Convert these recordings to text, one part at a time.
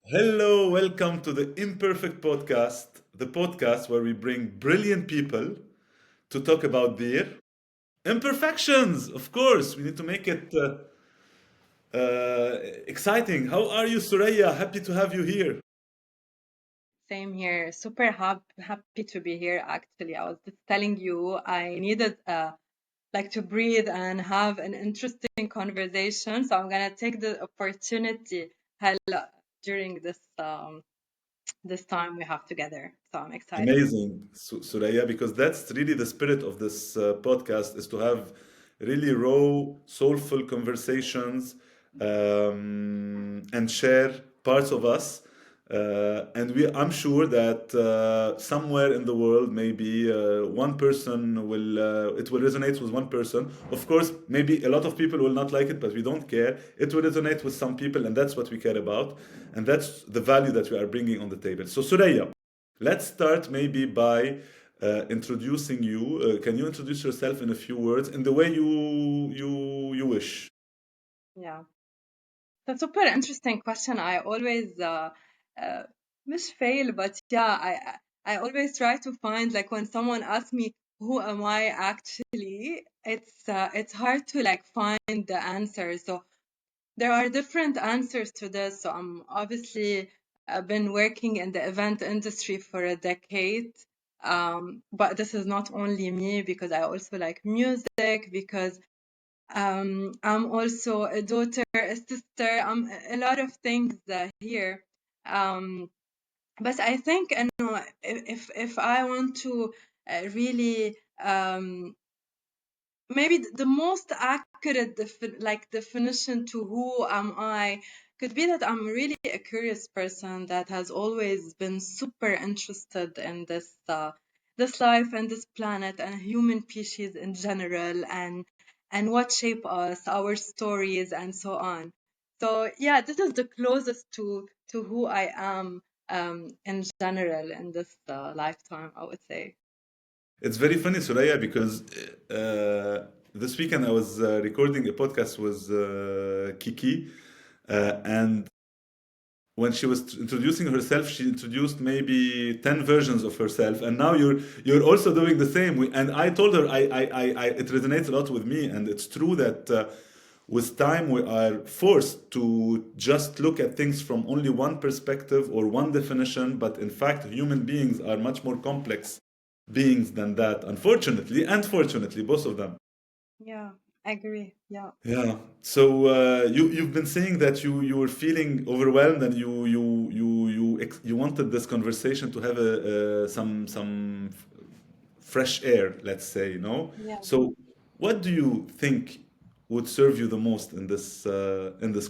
Hello, welcome to the Imperfect Podcast, the podcast where we bring brilliant people to talk about their imperfections. Of course, we need to make it exciting. How are you, Soraya? Happy to have you here. Same here. Super happy to be here. Actually, I was just telling you I needed like to breathe and have an interesting conversation. So I'm gonna take the opportunity هلا during this time we have together. So I'm excited. Amazing, Suraya, because that's really the spirit of this podcast is to have really raw, soulful conversations and share parts of us. I'm sure that somewhere in the world, maybe one person will, it will resonate with one person. Of course, maybe a lot of people will not like it, but we don't care. It will resonate with some people, and that's what we care about. And that's the value that we are bringing on the table. So, Suraya, let's start maybe by introducing you. Can you introduce yourself in a few words in the way you wish? Yeah, that's super interesting question. I always uh miss fail, but yeah, I always try to find like when someone asks me who am I actually, it's hard to like find the answer. So there are different answers to this. So I'm obviously I've been working in the event industry for a decade. But this is not only me because I also like music, because I'm also a daughter, a sister. I'm a lot of things here. Um, but I think if I want to really maybe the most accurate definition to who am I could be that I'm really a curious person that has always been super interested in this life and this planet and human species in general, and what shape us, our stories, and so on. So yeah, this is the closest to who I am in general in this lifetime, I would say. It's very funny, Suraya, because this weekend I was recording a podcast with Kiki, and when she was introducing herself, she introduced maybe 10 versions of herself, and now you're also doing the same. And I told her it resonates a lot with me, and it's true that with time we are forced to just look at things from only one perspective or one definition, but in fact human beings are much more complex beings than that, unfortunately and fortunately, both of them. Yeah, I agree. Yeah. Yeah. So you've been saying that you were feeling overwhelmed and you wanted this conversation to have some fresh air, let's say, no? Yeah. So what do you think would serve you the most in this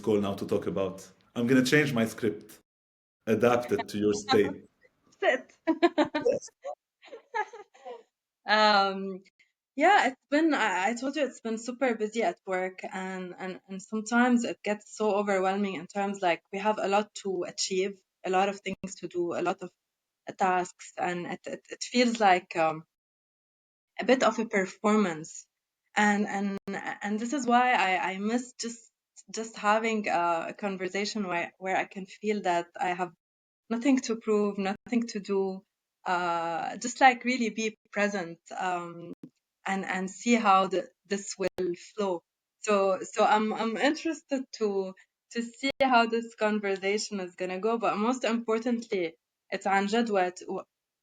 call now to talk about? I'm gonna change my script, adapt it to your state. Sit. Yes. Um, yeah, I told you it's been super busy at work, and sometimes it gets so overwhelming in terms like we have a lot to achieve, a lot of things to do, a lot of tasks, and it feels like a bit of a performance. And this is why I miss just having a conversation where I can feel that I have nothing to prove, nothing to do, just like really be present, and see how this will flow. So I'm interested to see how this conversation is gonna go. But most importantly, it's عن جد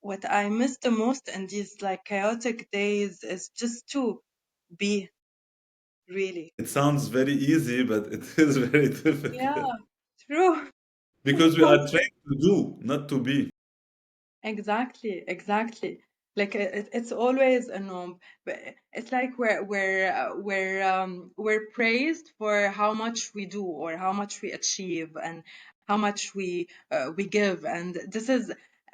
what I miss the most in these like chaotic days is just to be, really. It sounds very easy, but it is very Yeah, difficult true. because we are trained to do, not to be. Exactly, exactly. Like it's always a norm, but it's like we're praised for how much we do or how much we achieve and how much we give, and this is,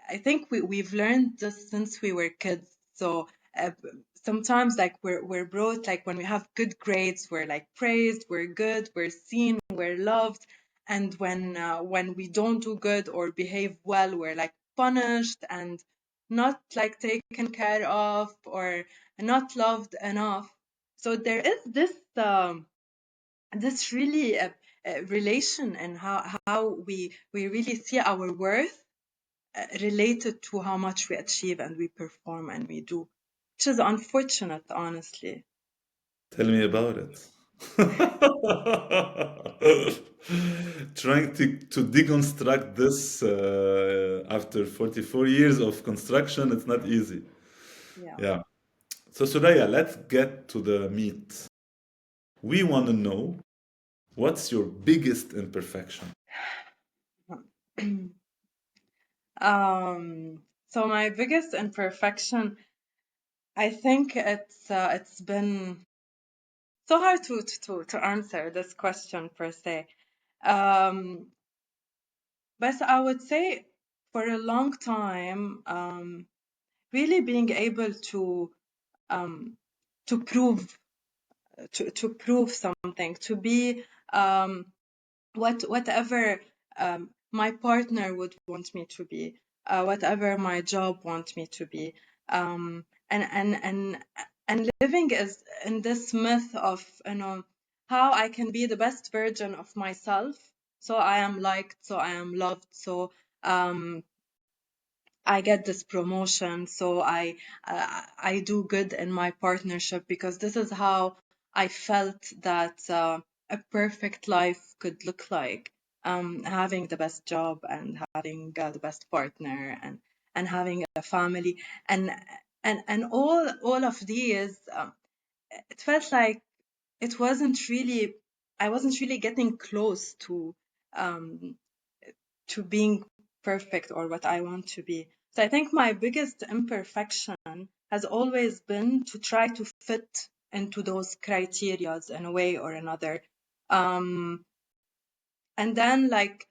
I think we've learned this since we were kids. So sometimes like we're brought like when we have good grades, we're like praised, we're good, we're seen, we're loved, and when we don't do good or behave well, we're like punished and not like taken care of or not loved enough. So there is this really a relation, and how we really see our worth related to how much we achieve and we perform and we do, which is unfortunate, honestly. Tell me about it. Trying to deconstruct this after 44 years of construction, it's not easy. Yeah. Yeah. So, Suraya, let's get to the meat. We want to know what's your biggest imperfection? So my biggest imperfection, I think it's been so hard to answer this question per se. Um, but I would say for a long time, really being able um, to prove to prove something, to be whatever my partner would want me to be, whatever my job wants me to be, and living is in this myth of, how I can be the best version of myself. So I am liked, so I am loved, so um, I get this promotion, so I do good in my partnership, because this is how I felt that a perfect life could look like. Having the best job, and having the best partner, and having a family, and and all of these, it felt like it wasn't really I wasn't really getting close um, to being perfect, or what I want to be. So I think my biggest imperfection has always been to try to fit into those criterias in a way or another. Um, and then like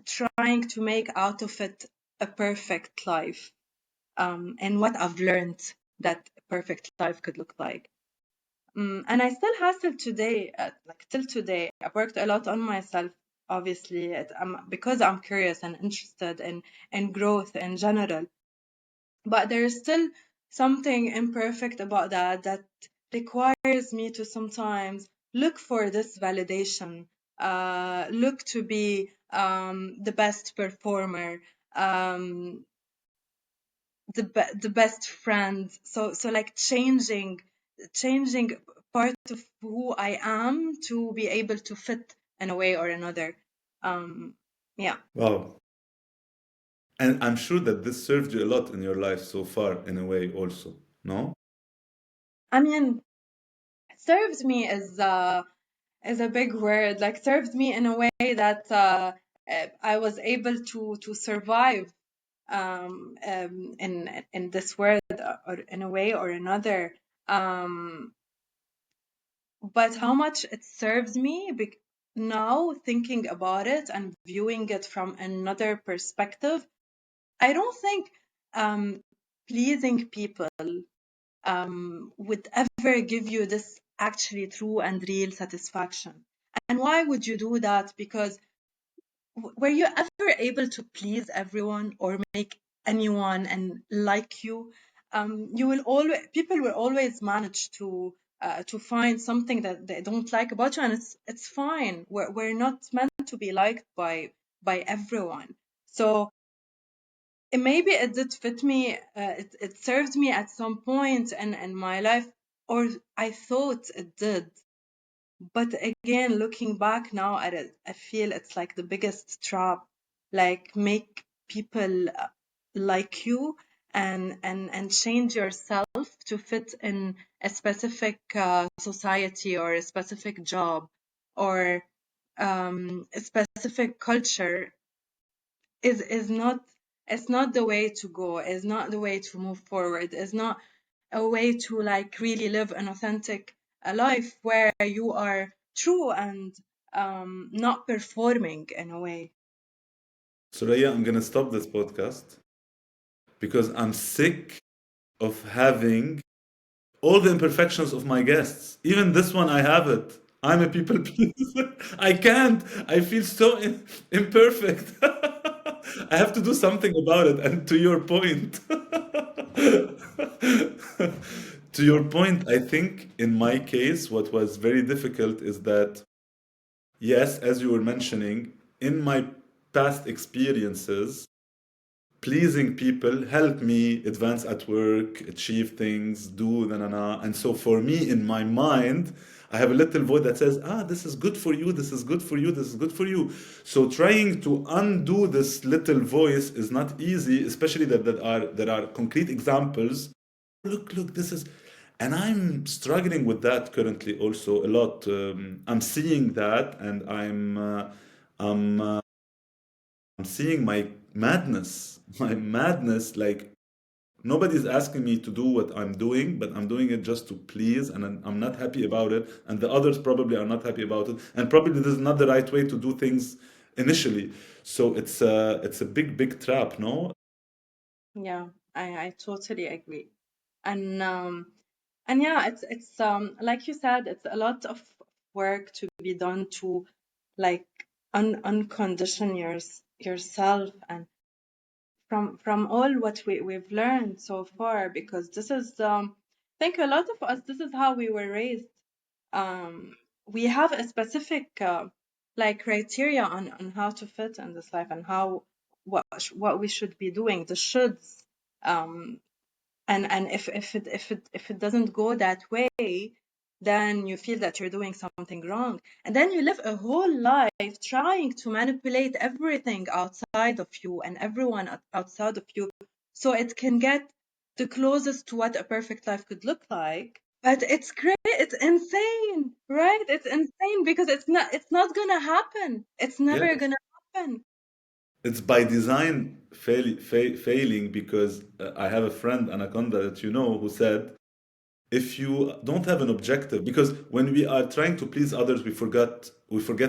trying to make out of it a perfect life. And what I've learned that a perfect life could look like. And I still hustle today, like till today. I've worked a lot on myself, obviously, because I'm curious and interested in growth in general. But there is still something imperfect about that requires me to sometimes look for this validation, look to be the best performer, um, the best friend. So like changing part of who I am to be able to fit in a way or another. um yeah. Wow. And I'm sure that this served you a lot in your life so far, in a way, also. No? I mean, served me is a big word. Like, served me in a way that I was able to survive in this world, or in a way or another. um But how much it serves me, now thinking about it and viewing it from another perspective, I don't think um, pleasing people would ever give you this actually true and real satisfaction. And why would you do that? Because were you ever able to please everyone or make anyone and like you? You will always People will always manage to find something that they don't like about you, and it's fine. We're not meant to be liked by everyone. So maybe it did fit me. It served me at some point in my life, or I thought it did. But again, looking back now at it, I feel it's like the biggest trap. Like, make people like you, and change yourself to fit in a specific society, or a specific job, or a specific culture, is not it's not the way to go. Is not the way to move forward. Is not a way to like really live an authentic life, where you are true and not performing in a way. Soraya, I'm going to stop this podcast because I'm sick of having all the imperfections of my guests. Even this one, I have it. I'm a people pleaser. I can't. I feel so imperfect. I have to do something about it. And to your point, I think in my case, what was very difficult is that yes, as you were mentioning, in my past experiences, pleasing people help me advance at work, achieve things, do na na na. And so for me, in my mind, I have a little voice that says, ah, this is good for you, this is good for you, this is good for you. So trying to undo this little voice is not easy, especially that, there are concrete examples. Look, this is, and I'm struggling with that currently also a lot. I'm seeing that, and I'm I'm seeing my madness, my madness. Like nobody's asking me to do what I'm doing, but I'm doing it just to please, and I'm not happy about it, and the others probably are not happy about it, and probably this is not the right way to do things initially. So it's a big trap, no? Yeah, I totally agree. And yeah, it's like you said, it's a lot of work to be done to like uncondition yourself, and from all what we've learned so far, because this is I think a lot of us, this is how we were raised. We have a specific like criteria on how to fit in this life, and how what we should be doing, the shoulds. um and if it doesn't go that way, then you feel that you're doing something wrong, and then you live a whole life trying to manipulate everything outside of you and everyone outside of you, so it can get the closest to what a perfect life could look like. But it's great, it's insane, right? It's insane because it's not gonna happen, it's never Yes. gonna happen. It's by design failing because I have a friend, Anaconda, that you know, who said, if you don't have an objective, because when we are trying to please others, we forget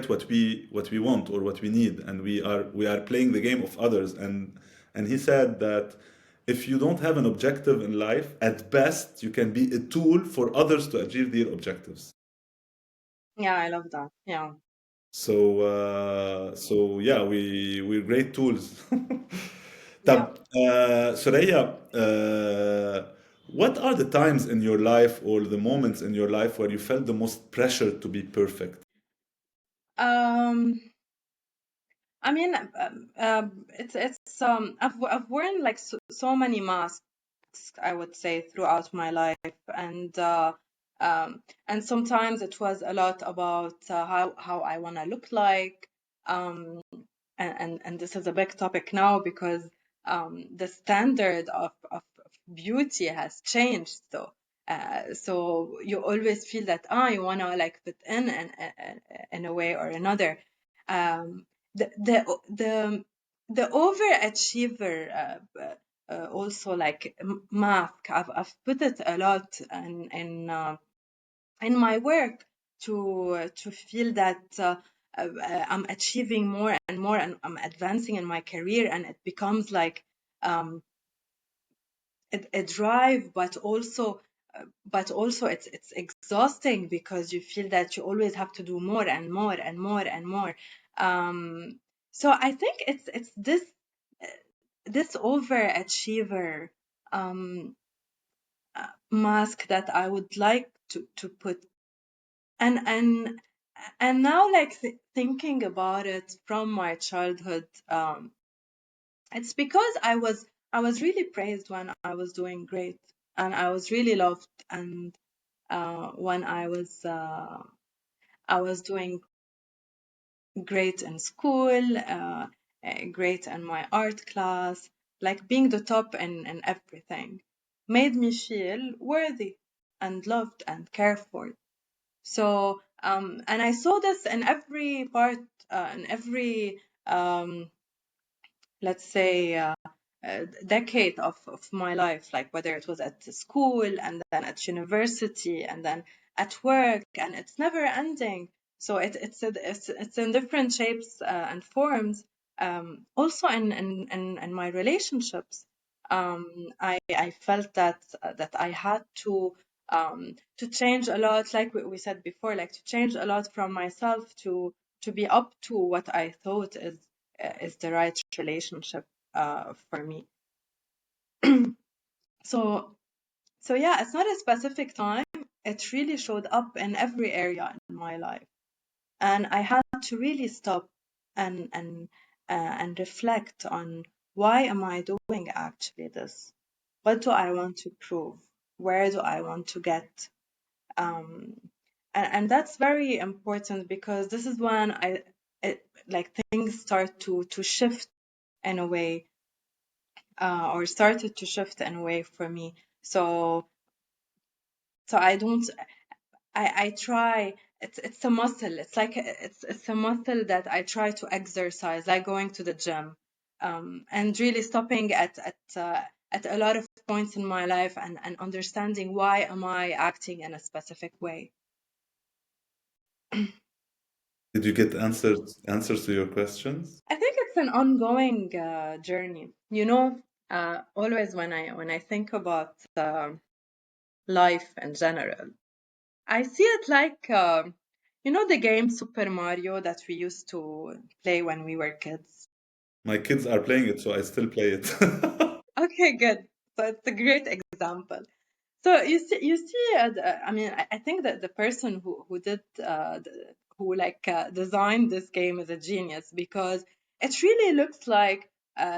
what we want or what we need, and we are playing the game of others. And he said that if you don't have an objective in life, at best you can be a tool for others to achieve their objectives. Yeah, I love that. Yeah. So yeah, we're great tools. Yeah. طب Soraya, what are the times in your life or the moments in your life where you felt the most pressure to be perfect? um I mean, I've worn like so many masks, I would say, throughout my life, um, and sometimes it was a lot about how I want to look like, um, and this is a big topic now because the standard of beauty has changed. So you always feel that you want to like fit in a way or another. Um, the the the the overachiever also like mask. I've put it a lot in my work to feel that I'm achieving more and more, and I'm advancing in my career, and it becomes like um, a drive, but also it's exhausting because you feel that you always have to do more and more and more and more. Um, so I think it's this overachiever um, mask that I would like to put. And and and now, like thinking about it from my childhood, it's because I was really praised when I was doing great, and I was really loved, and when I was doing great in school, great in my art class, like being the top in everything, made me feel worthy and loved and cared for. So, and I saw this in every part, in every, let's say, decade of my life, like whether it was at school and then at university and then at work, and it's never ending. So it's in different shapes and forms. Also in my relationships, I felt that I had to change a lot, like we said before, like to change a lot from myself to be up to what I thought is the right relationship for me. So so yeah, it's not a specific time. It really showed up in every area in my life. and I had to really stop and reflect on, why am I doing actually this? What do I want to prove? Where do I want to get? Um, and that's very important, because this is when like things start to shift in a way, or started to shift in a way for me. So I don't, I try. It's a muscle. It's like it's a muscle that I try to exercise, like going to the gym, and really stopping at a lot of points in my life, and understanding, why am I acting in a specific way. Did you get answers to your questions? I think it's an ongoing journey. Always when I think about life in general, I see it like, the game Super Mario that we used to play when we were kids. My kids are playing it, so I still play it. Okay, good. So it's a great example. So I mean, I think that the person who like designed this game is a genius, because it really looks like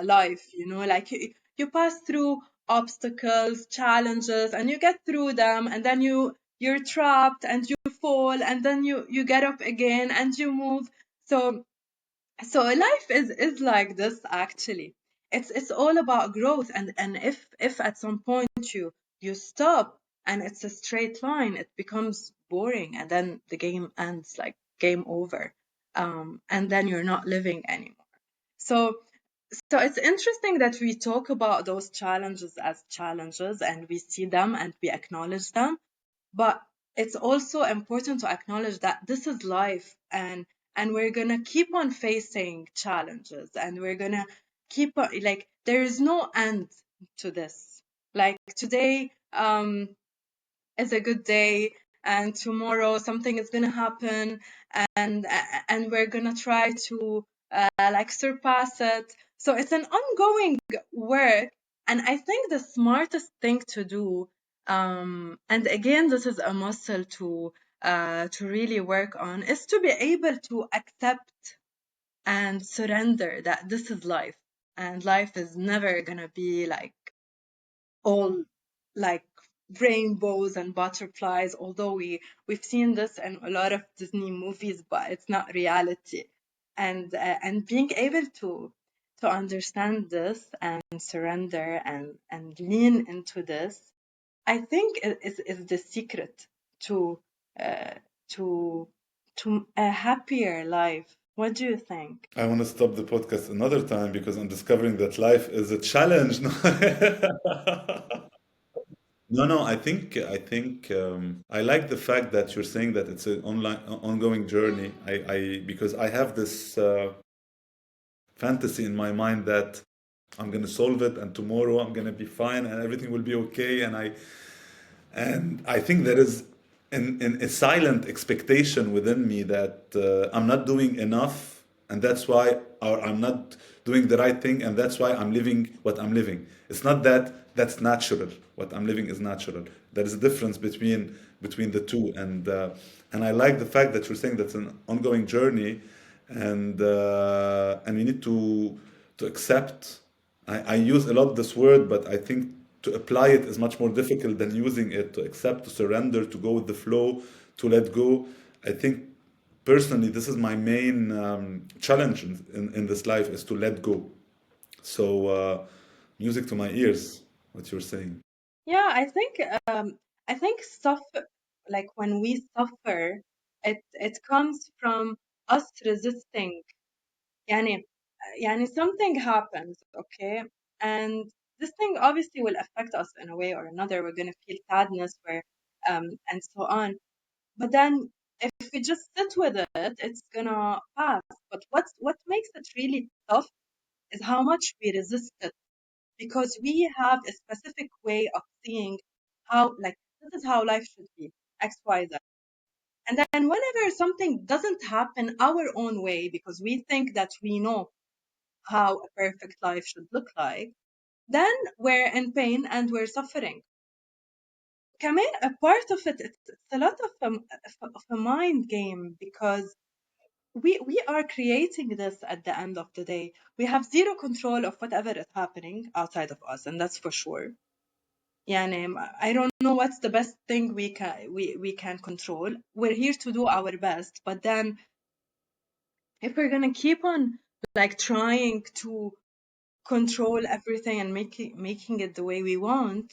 life, like you pass through obstacles, challenges, and you get through them, and then you're trapped and you fall, and then you get up again and you move. So life is like this actually. It's all about growth, and if at some point you stop and it's a straight line, it becomes boring, and then the game ends, like game over. And then you're not living anymore. So it's interesting that we talk about those challenges as challenges, and we see them and we acknowledge them, but it's also important to acknowledge that this is life, and we're gonna keep on facing challenges, and we're gonna keep on, like, there is no end to this. Like today is a good day, and tomorrow something is going to happen, and we're going to try to like surpass it. So it's an ongoing work, and I think the smartest thing to do, and again this is a muscle to really work on, is to be able to accept and surrender that this is life, and life is never going to be like all like rainbows and butterflies, although we've seen this in a lot of Disney movies, but it's not reality. And being able to understand this and surrender and lean into this, I think is the secret to uh, to a happier life. What do you think? I want to stop the podcast another time because I'm discovering that life is a challenge. No, no, I like the fact that you're saying that it's an ongoing journey. Because I have this fantasy in my mind that I'm gonna solve it, and tomorrow I'm gonna be fine, and everything will be okay. And I think there is a silent expectation within me that I'm not doing enough, and that's why, or I'm not doing the right thing, and that's why I'm living what I'm living. It's not that that's natural. What I'm living is natural. There is a difference between the two, and I like the fact that you're saying that's an ongoing journey, and we need to accept. I use a lot this word, but I think to apply it is much more difficult than using it. To accept, to surrender, to go with the flow, to let go. I think personally, this is my main challenge in this life, is to let go. So, music to my ears, what you're saying. Yeah, I think suffer, like when we suffer, it comes from us resisting. يعني something happens, okay? And this thing obviously will affect us in a way or another. We're gonna feel sadness, where and so on. But then if we just sit with it, it's gonna pass. But what makes it really tough is how much we resist it, because we have a specific way of seeing how, like, this is how life should be, XYZ. And then whenever something doesn't happen our own way, because we think that we know how a perfect life should look like, then we're in pain and we're suffering. كمان a part of it, it's a lot of a mind game, because we are creating this at the end of the day. We have zero control of whatever is happening outside of us, and that's for sure. يعني I don't know what's the best thing we can control. We're here to do our best, but then if we're gonna keep on like trying to control everything and making it the way we want,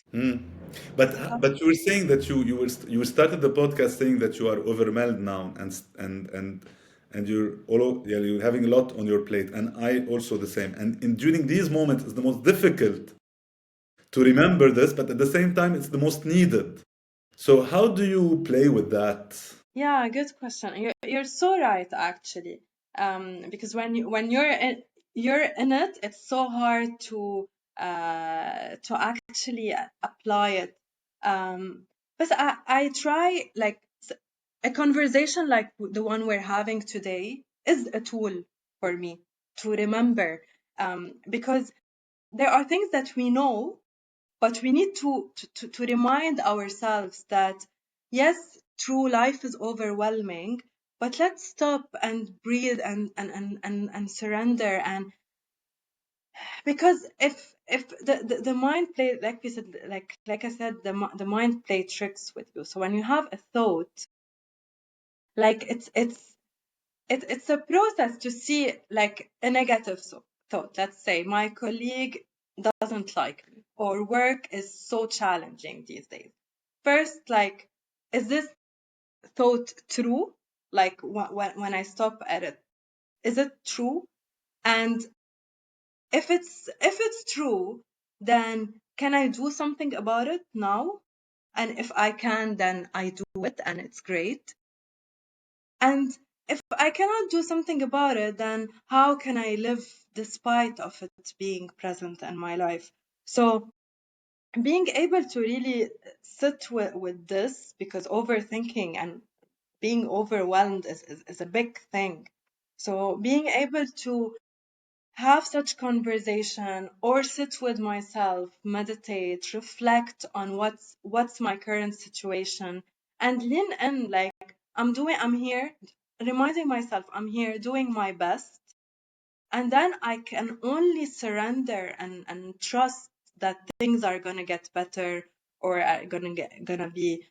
But you were saying that you started the podcast saying that you are overwhelmed now and yeah, you're having a lot on your plate, and I also the same. And during these moments, it's the most difficult to remember this, but at the same time, it's the most needed. So how do you play with that? yeah, good question. You're so right, actually. Because when you're in it, it's so hard to actually apply it. But I try like a conversation like the one we're having today is a tool for me to remember. Because there are things that we know, but we need to remind ourselves that, yes, true, life is overwhelming, but let's stop and breathe and surrender. And because if the mind play, like we said, like I said, the mind play tricks with you. So when you have a thought, like it's a process to see like a negative thought. Let's say my colleague doesn't like me, or work is so challenging these days. First, like, is this thought true? Like when I stop at it, is it true? And if it's true, then can I do something about it now? And if I can, then I do it, and it's great. And if I cannot do something about it, then how can I live despite of it being present in my life? So being able to really sit with this, because overthinking and being overwhelmed is a big thing. So being able to have such conversation or sit with myself, meditate, reflect on what's my current situation, and lean in, like I'm here, reminding myself I'm here doing my best, and then I can only surrender and trust that things are gonna get better, or are gonna be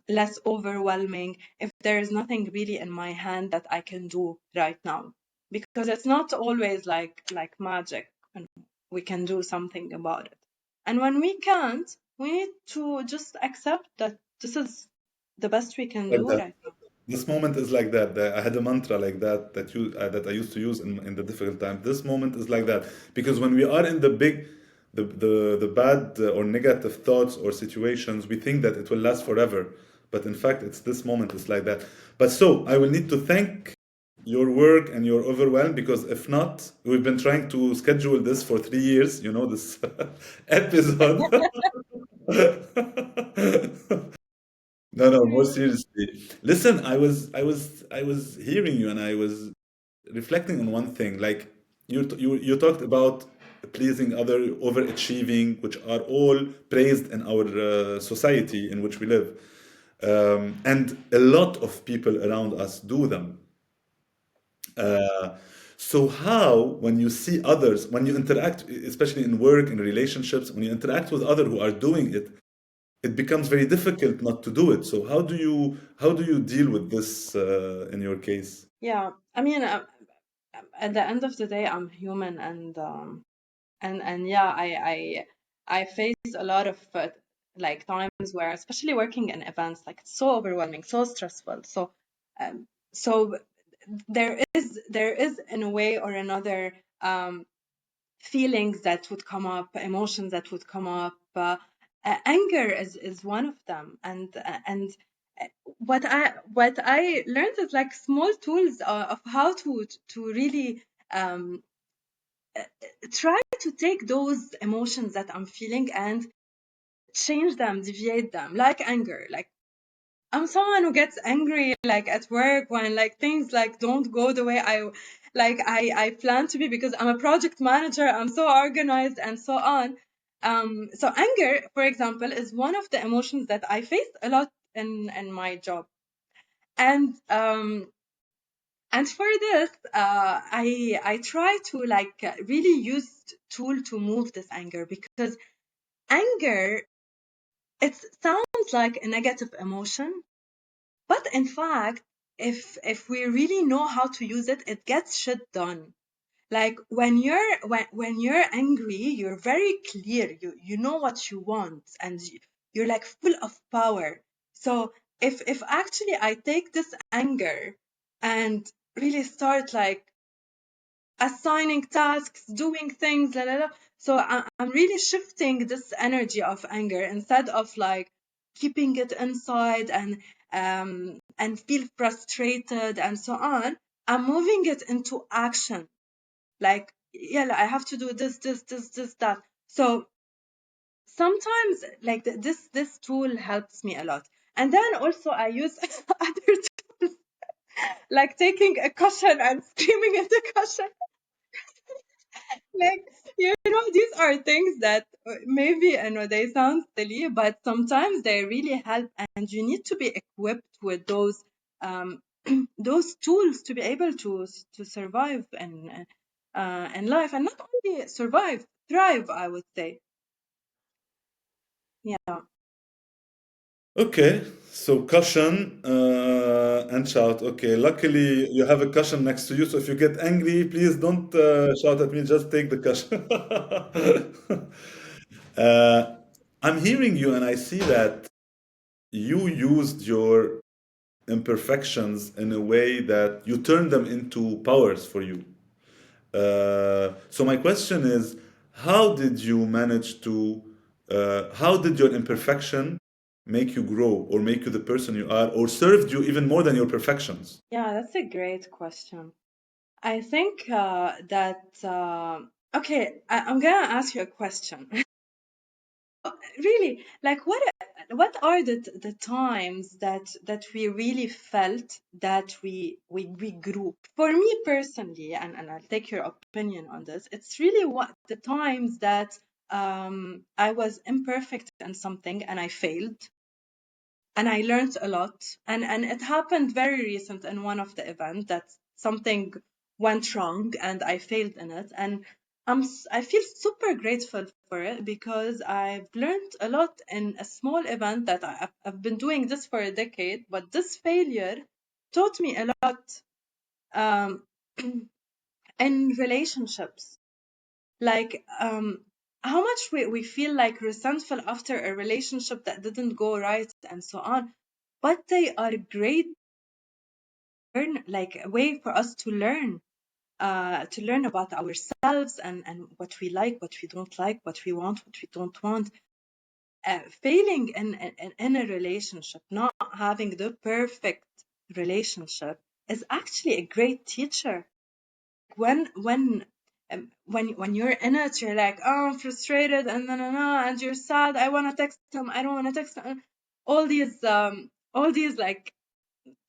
less overwhelming if there is nothing really in my hand that I can do right now, because it's not always like magic and we can do something about it. And when we can't, we need to just accept that this is the best we can Like do that. right now. This moment is like that. I had a mantra like that that I used to use in the difficult time. This moment is like that because when we are in the big, the bad or negative thoughts or situations, we think that it will last forever. But in fact, it's this moment is like that. But so I will need to thank your work and your overwhelm because if not, we've been trying to schedule this for 3 years. You know this episode. No, no, more seriously. Listen, I was hearing you and I was reflecting on one thing. Like you talked about pleasing other, overachieving, which are all praised in our society in which we live. And a lot of people around us do them. Uh, so how, when you see others, when you interact, especially in work, in relationships, when you interact with others who are doing it, it becomes very difficult not to do it. So how do you deal with this in your case? Yeah, I mean, at the end of the day, I'm human, and yeah, I face a lot of like times where, especially working in events, like it's so overwhelming, so stressful. So there is in a way or another feelings that would come up, emotions that would come up. Anger is one of them, and what I learned is like small tools of how to really um, try to take those emotions that I'm feeling and change them, deviate them, like anger. Like I'm someone who gets angry like at work when like things like don't go the way I plan to be, because I'm a project manager, I'm so organized and so on. So anger, for example, is one of the emotions that I face a lot in my job. And And for this, I try to like really use tool to move this anger, because anger, it sounds like a negative emotion, but in fact, if we really know how to use it, it gets shit done. Like when you're angry, you're very clear. You know what you want, and you're like full of power. So if actually I take this anger and really start like assigning tasks, doing things, la la la. So I'm really shifting this energy of anger, instead of like keeping it inside and feel frustrated and so on. I'm moving it into action. Like, yeah, like, I have to do this, that. So sometimes like this tool helps me a lot. And then also I use other tools, like taking a cushion and screaming at the cushion. Like, these are things that maybe they sound silly, but sometimes they really help, and you need to be equipped with those those tools to be able to survive in life, and not only survive, thrive, I would say. Yeah. Okay, so cushion and shout. Okay, luckily you have a cushion next to you, so if you get angry, please don't shout at me, just take the cushion. uh, I'm hearing you, and I see that you used your imperfections in a way that you turned them into powers for you. So my question is, how did you manage to, how did your imperfection make you grow or make you the person you are or served you even more than your perfections? Yeah, that's a great question. I think that okay, I'm gonna ask you a question. Really, like what are the times that we really felt that we grew? For me personally, and I'll take your opinion on this, it's really what the times that I was imperfect in something and I failed, and I learned a lot. And it happened very recent in one of the events that something went wrong and I failed in it. And I feel super grateful for it, because I've learned a lot in a small event that I've been doing this for a decade, but this failure taught me a lot um, in relationships. Like how much we feel like resentful after a relationship that didn't go right and so on, but they are great like a way for us to learn about ourselves, and what we like, what we don't like, what we want, what we don't want. Failing in a relationship, not having the perfect relationship, is actually a great teacher. When you're in it, you're like, oh, I'm frustrated, and and you're sad. I want to text him. I don't want to text him. All these like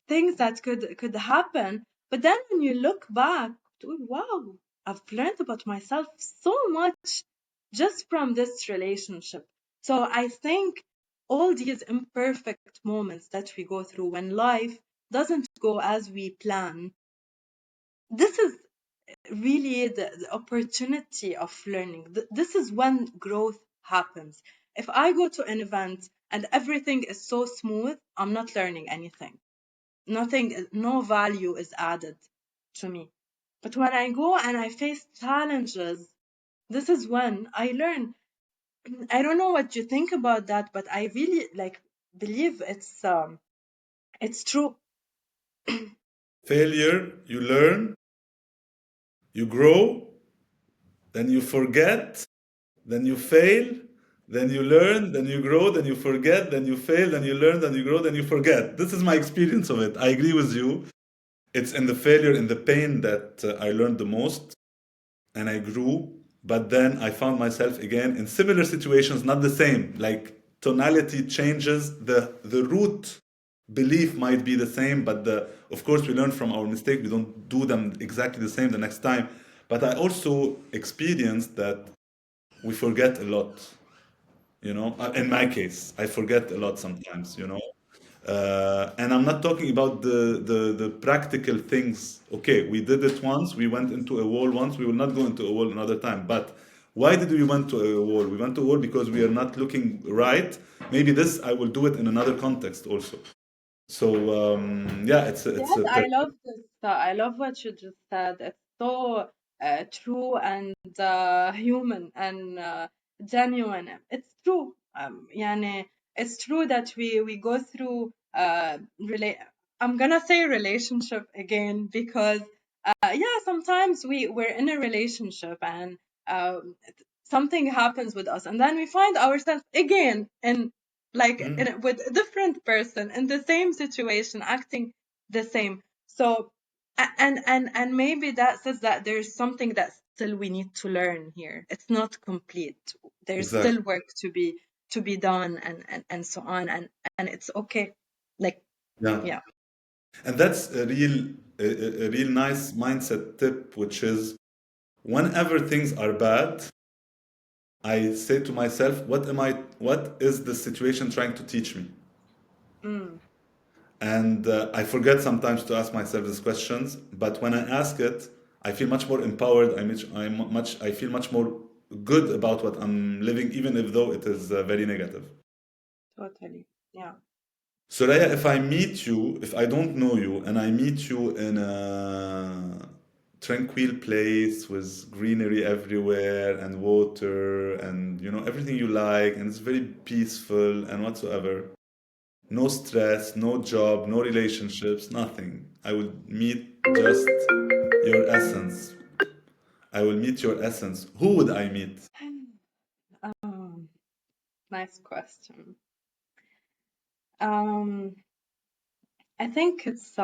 things that could happen. But then when you look back, dude, wow, I've learned about myself so much just from this relationship. So I think all these imperfect moments that we go through when life doesn't go as we plan, this is really the opportunity of learning. This is when growth happens. If I go to an event and everything is so smooth, I'm not learning anything. Nothing, no value is added to me. But when I go and I face challenges, this is when I learn. I don't know what you think about that, but I really like believe it's true. Failure, you learn, you grow, then you forget, then you fail, then you learn, then you grow, then you forget, then you fail, then you learn, then you grow, then you forget. This is my experience of it. I agree with you. It's in the failure, in the pain that I learned the most and I grew. But then I found myself again in similar situations, not the same. Like tonality changes, the root belief might be the same, but of course we learn from our mistake. We don't do them exactly the same the next time. But I also experienced that we forget a lot. In my case, I forget a lot sometimes. And I'm not talking about the practical things. Okay, we did it once, we went into a wall once, we will not go into a wall another time. But why did we went to a wall? We went to a wall because we are not looking right. Maybe this I will do it in another context also. So yeah, it's Yes, a I love this. I love what you just said. It's so true and human and genuine. It's true. يعني it's true that we go through I'm gonna say relationship again because yeah, sometimes we're in a relationship and something happens with us, and then we find ourselves again in with a different person in the same situation, acting the same. So and maybe that says that there's something that still we need to learn here. It's not complete. There's exactly. still work to be done and so on, and it's okay. Like Yeah. yeah. And that's a real nice mindset tip, which is whenever things are bad, I say to myself, what is the situation trying to teach me? Mm, And I forget sometimes to ask myself these questions, but when I ask it, I feel much more empowered. I feel much more good about what I'm living, even if though it is very negative. totally. Yeah. Soraya, if I meet you, if I don't know you, and I meet you in a tranquil place with greenery everywhere and water and everything you like, and it's very peaceful and whatsoever, no stress, no job, no relationships, nothing. I will meet just your essence. I will meet your essence. Who would I meet? Um, nice question. Um, I think it's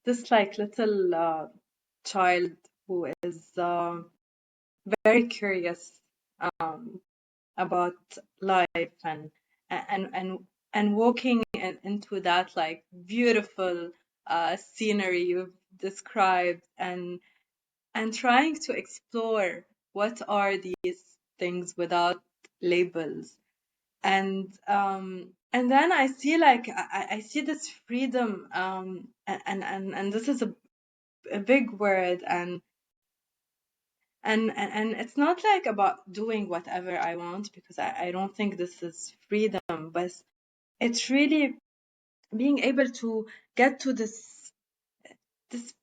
this like little child who is very curious um, about life and and and walking into that like beautiful scenery you've described and trying to explore what are these things without labels and then I see like I see this freedom and this is a big word and it's not like about doing whatever I want because I don't think this is freedom, but it's really being able to get to this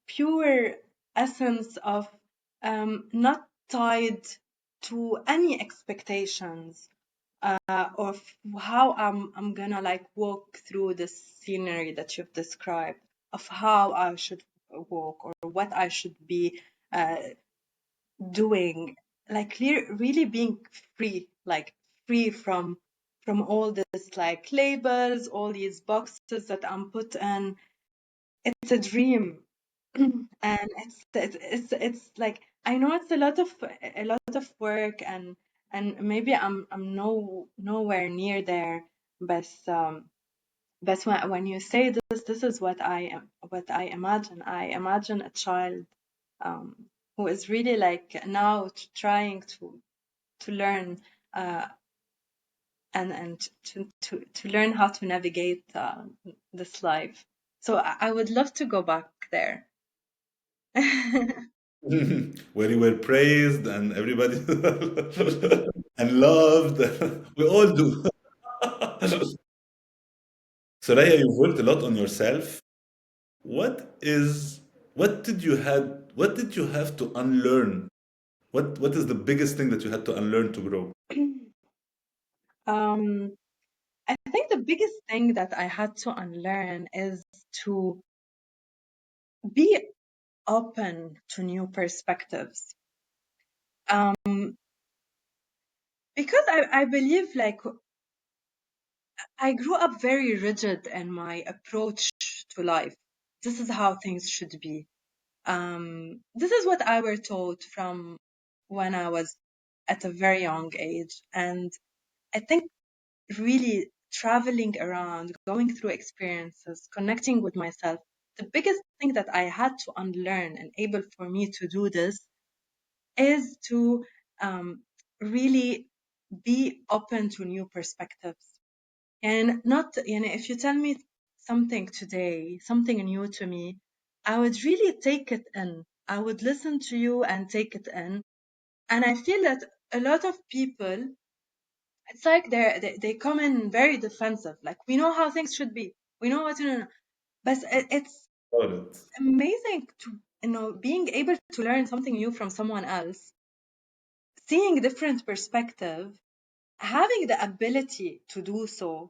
pure essence of not tied to any expectations of how I'm gonna like walk through this scenery that you've described, of how I should walk or what I should be uh, doing, like really being free, like free from all this like labels, all these boxes that I'm put in. It's a dream, and it's like I know it's a lot of work and maybe I'm nowhere near there, but when you say this is what I imagine. I imagine a child um, who is really like now trying to learn uh, and to learn how to navigate this life. So I would love to go back there. Where you were praised and everybody and loved. We all do. Soraya, you've worked a lot on yourself. What is what did you have to unlearn? What is the biggest thing that you had to unlearn to grow? um, I think the biggest thing that I had to unlearn is to be open to new perspectives. Um, because I believe like I grew up very rigid in my approach to life. This is how things should be. This is what I were taught from when I was at a very young age. And I think really traveling around, going through experiences, connecting with myself, the biggest thing that I had to unlearn and able for me to do this is to really be open to new perspectives. And not, if you tell me something today, something new to me, I would really take it in. I would listen to you and take it in. And I feel that a lot of people, it's like they come in very defensive. Like, we know how things should be. We know what to know. But it's Got it. amazing to, being able to learn something new from someone else, seeing different perspective, having the ability to do so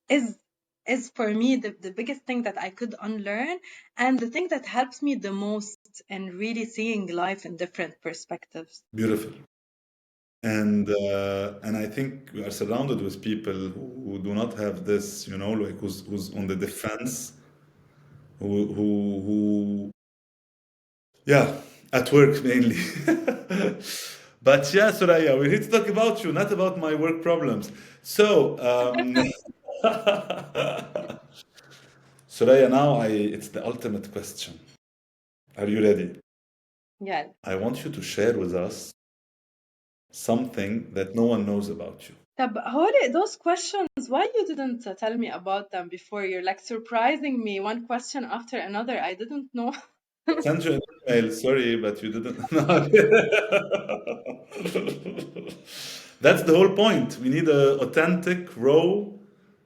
is is for me the biggest thing that I could unlearn, and the thing that helps me the most in really seeing life in different perspectives. Beautiful. And I think we are surrounded with people who do not have this, like who's on the defense, who yeah, at work mainly. But yeah, Soraya, we're here to talk about you, not about my work problems. So, Soraya, now it's the ultimate question. Are you ready? Yeah. I want you to share with us something that no one knows about you. طب هولي, those questions, why you didn't tell me about them before? You're like surprising me one question after another. I didn't know. I sent you an email, sorry, but you didn't. No. That's the whole point. We need a authentic, raw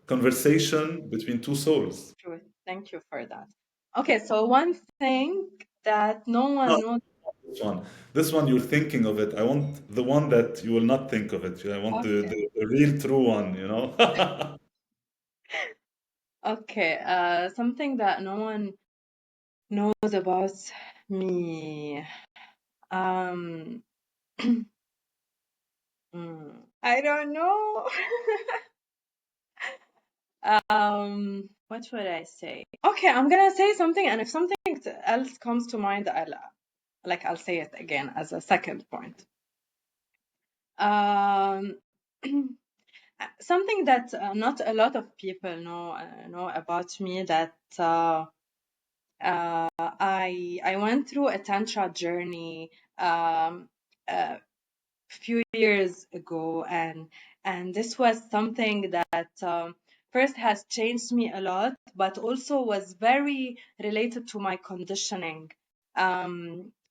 conversation between two souls. True. Thank you for that. Okay, so one thing that no No, one knows. this one. This one you're thinking of it. I want the one that you will not think of it. I want the, Okay. the, the real true one. Okay, something that no one knows about me. Um, I don't know. What would I say? Okay, I'm gonna say something, and if something else comes to mind, I'll say it again as a second point. Um, something that not a lot of people know about me, that I went through a tantra journey a few years ago, and this was something that first has changed me a lot, but also was very related to my conditioning.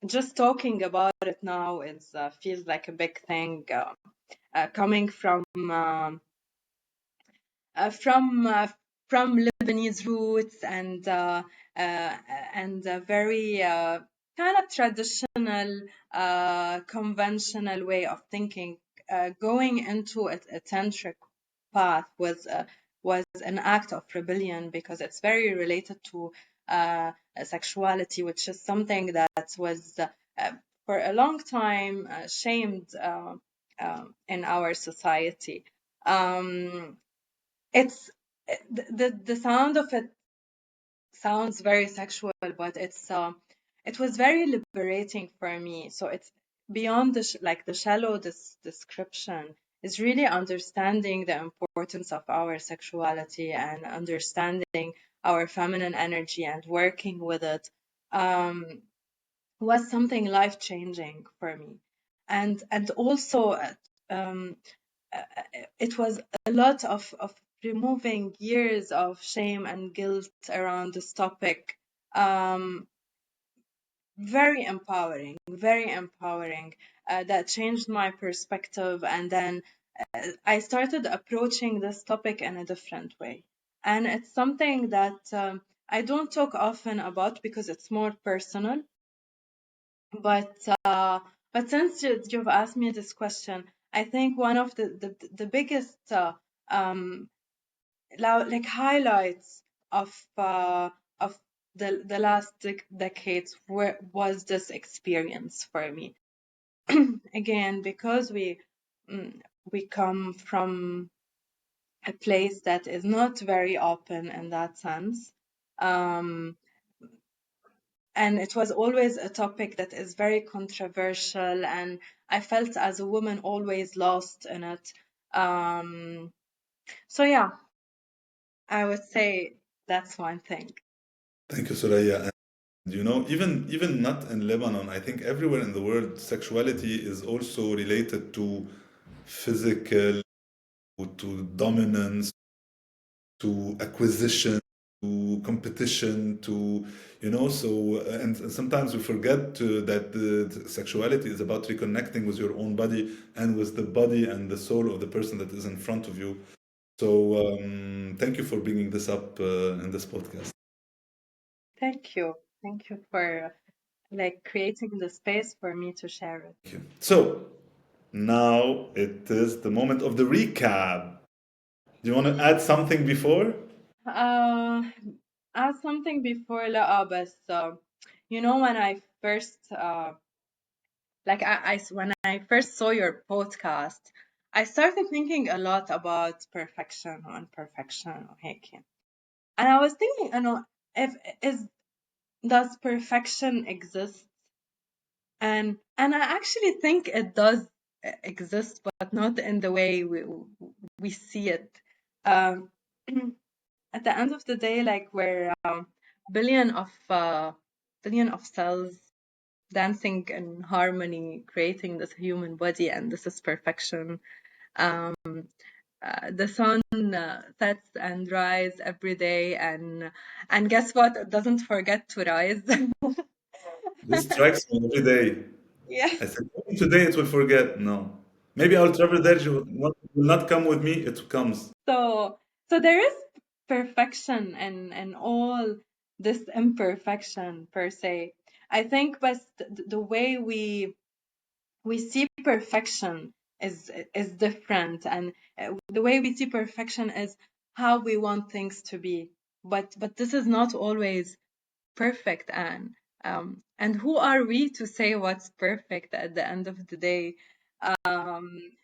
Just talking about it now is feels like a big thing, coming uh, from uh, from Lebanese roots, uh, and a very kind of traditional, conventional way of thinking. Going into a tantric path was an act of rebellion, because it's very related to sexuality, which is something that was for a long time shamed in our society. Um, it's the sound of it sounds very sexual, but it was very liberating for me. So it's beyond like the shallow description. It's really understanding the importance of our sexuality and understanding our feminine energy and working with it, um, was something life changing for me. And also um, uh, it was a lot of removing years of shame and guilt around this topic. Um, very empowering. That changed my perspective, and then I started approaching this topic in a different way. And it's something that I don't talk often about because it's more personal. But since you've asked me this question, I think one of the biggest um, like highlights of uh, of the last decades was this experience for me. Again, because mm, we come from a place that is not very open in that sense. Um, and it was always a topic that is very controversial, and I felt as a woman always lost in it. So yeah, I would say that's one thing. Thank you, Soraya. And even not in Lebanon, I think everywhere in the world, sexuality is also related to physical, to dominance. to acquisition, to competition, to, you know, so, and sometimes we forget that the sexuality is about reconnecting with your own body and with the body and the soul of the person that is in front of you. So, thank you for bringing this up in this podcast. Thank you. Thank you for like creating the space for me to share it. Thank you. So, now it is the moment of the recap. Do you want to add something before? Uh, add something before لا بس you know when I first like when I first saw your podcast I started thinking a lot about perfection and perfection وهيك. And I was thinking you know if is does perfection exist and I actually think it does exist but not in the way we see it. um at the end of the day, like we're billion of uh, billion of cells dancing in harmony, creating this human body, and this is perfection. Um, the sun sets and rises every day, and guess what? It doesn't forget to rise. This strikes me every day. Yes. I said, maybe today it will forget. No. Maybe I'll travel there. Will not come with me. It comes. So so there is perfection and all this imperfection per se. I think, but the way we see perfection is different, and the way we see perfection is how we want things to be. But this is not always perfect, and who are we to say what's perfect at the end of the day?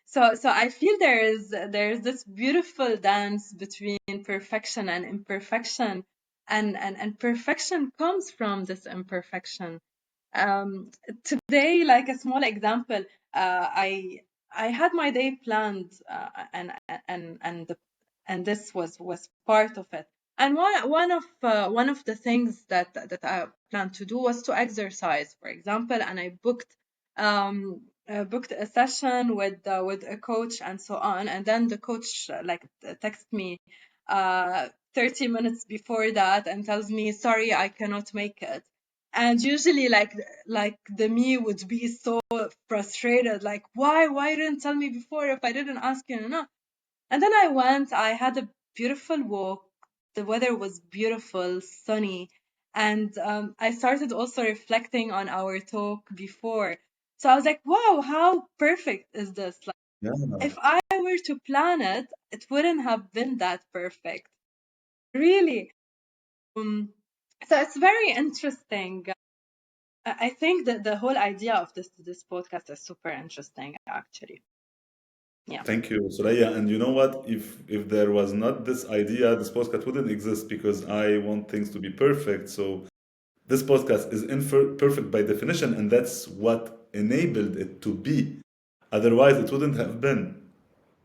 So I feel there is this beautiful dance between perfection and imperfection, and perfection comes from this imperfection. um, Today, like a small example, I had my day planned, and this was part of it. And one of the things that I planned to do was to exercise, for example, and I booked a session with a coach and so on. And then the coach texted me 30 minutes before that and tells me, sorry, I cannot make it. And usually like the me would be so frustrated, like why didn't tell me before if I didn't ask you enough. And then I went, I had a beautiful walk, the weather was beautiful, sunny, and I started also reflecting on our talk before. So I was like, wow, how perfect is this? Like, Yeah. if I were to plan it, it wouldn't have been that perfect, really. So it's very interesting. I think that the whole idea of this podcast is super interesting, actually. Yeah. Thank you, Soraya. And you know what? If there was not this idea, this podcast wouldn't exist because I want things to be perfect. So this podcast is imperfect by definition, and that's what enabled it to be. Otherwise, it wouldn't have been.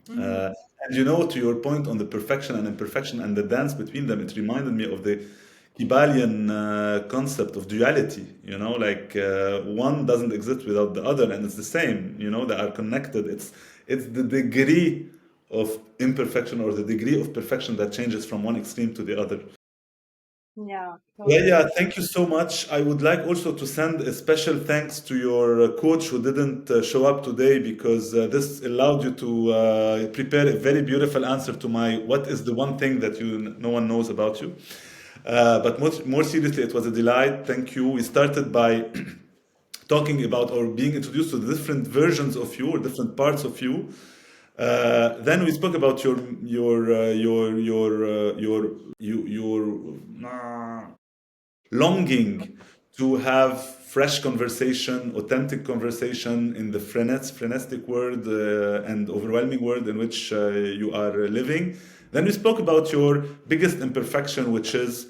Mhm. Uh, and you know, to your point on the perfection and imperfection and the dance between them, it reminded me of the Kybalion concept of duality. You know, like one doesn't exist without the other, and it's the same. You know, they are connected. It's the degree of imperfection or the degree of perfection that changes from one extreme to the other. Yeah, Yeah, totally. yeah, thank you so much. I would like also to send a special thanks to your coach who didn't show up today because this allowed you to prepare a very beautiful answer to my what is the one thing that no one knows about you. But more seriously, it was a delight. Thank you. We started by talking about or being introduced to the different versions of you or different parts of you. Then we spoke about your longing to have fresh conversation, authentic conversation in the frenetic world and overwhelming world in which you are living. Then we spoke about your biggest imperfection, which is,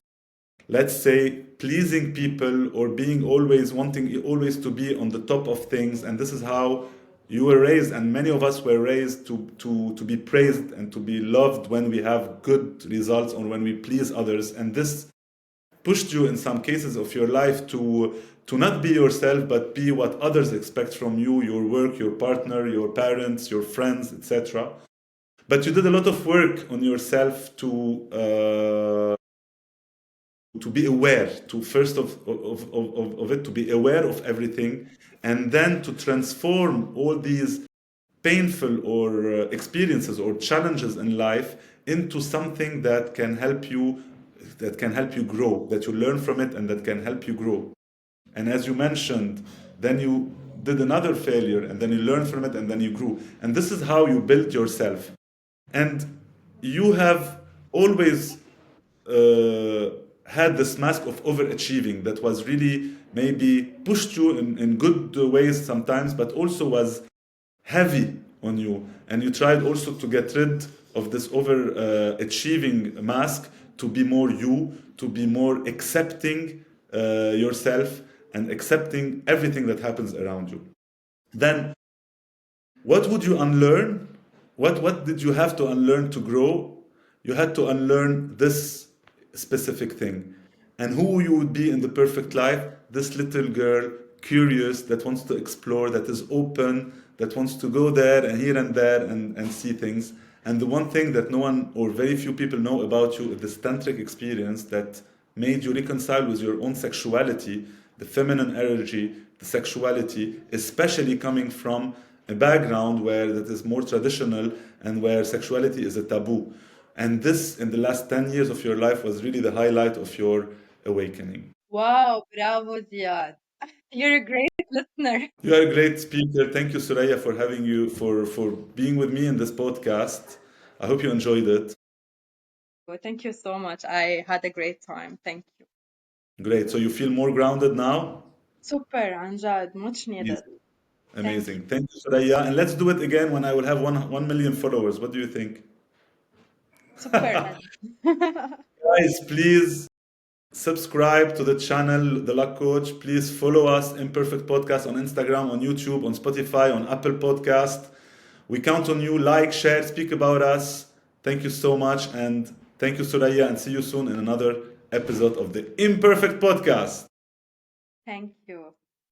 let's say, pleasing people or being always wanting always to be on the top of things. And this is how you were raised, and many of us were raised to be praised and to be loved when we have good results or when we please others. And this pushed you in some cases of your life to not be yourself but be what others expect from you, your work, your partner, your parents, your friends, etc. But you did a lot of work on yourself to be aware, to first of it, to be aware of everything, and then to transform all these painful or experiences or challenges in life into something that can help you grow, that you learn from it and that can help you grow. And as you mentioned, then you did another failure and then you learned from it and then you grew. And this is how you built yourself. And you have always uh, had this mask of overachieving that was really maybe pushed you in good ways sometimes, but also was heavy on you. And you tried also to get rid of this overachieving mask to be more you, to be more accepting yourself and accepting everything that happens around you. Then what would you unlearn? What did you have to unlearn to grow? You had to unlearn this specific thing. And who you would be in the perfect life? This little girl, curious, that wants to explore, that is open, that wants to go there and here and there and see things. And the one thing that no one or very few people know about you is this tantric experience that made you reconcile with your own sexuality, the feminine energy, the sexuality, especially coming from a background where that is more traditional and where sexuality is a taboo. And this, in the last 10 years of your life, was really the highlight of your awakening. Wow, bravo, Ziad. You're a great listener. You are a great speaker. Thank you, Soraya, for having you for being with me in this podcast. I hope you enjoyed it. Well, thank you so much. I had a great time. Thank you. Great. So you feel more grounded now? Super, Anjad. Much needed. Amazing. Thank you. Amazing. Thank you, Soraya. And let's do it again when I will have 1 million followers. What do you think? Super. Guys, please subscribe to the channel, The Luck Coach. Please follow us, Imperfect Podcast, on Instagram, on YouTube, on Spotify, on Apple Podcast. We count on you. Like, share, speak about us. Thank you so much. And thank you, Soraya. And see you soon in another episode of the Imperfect Podcast. Thank you.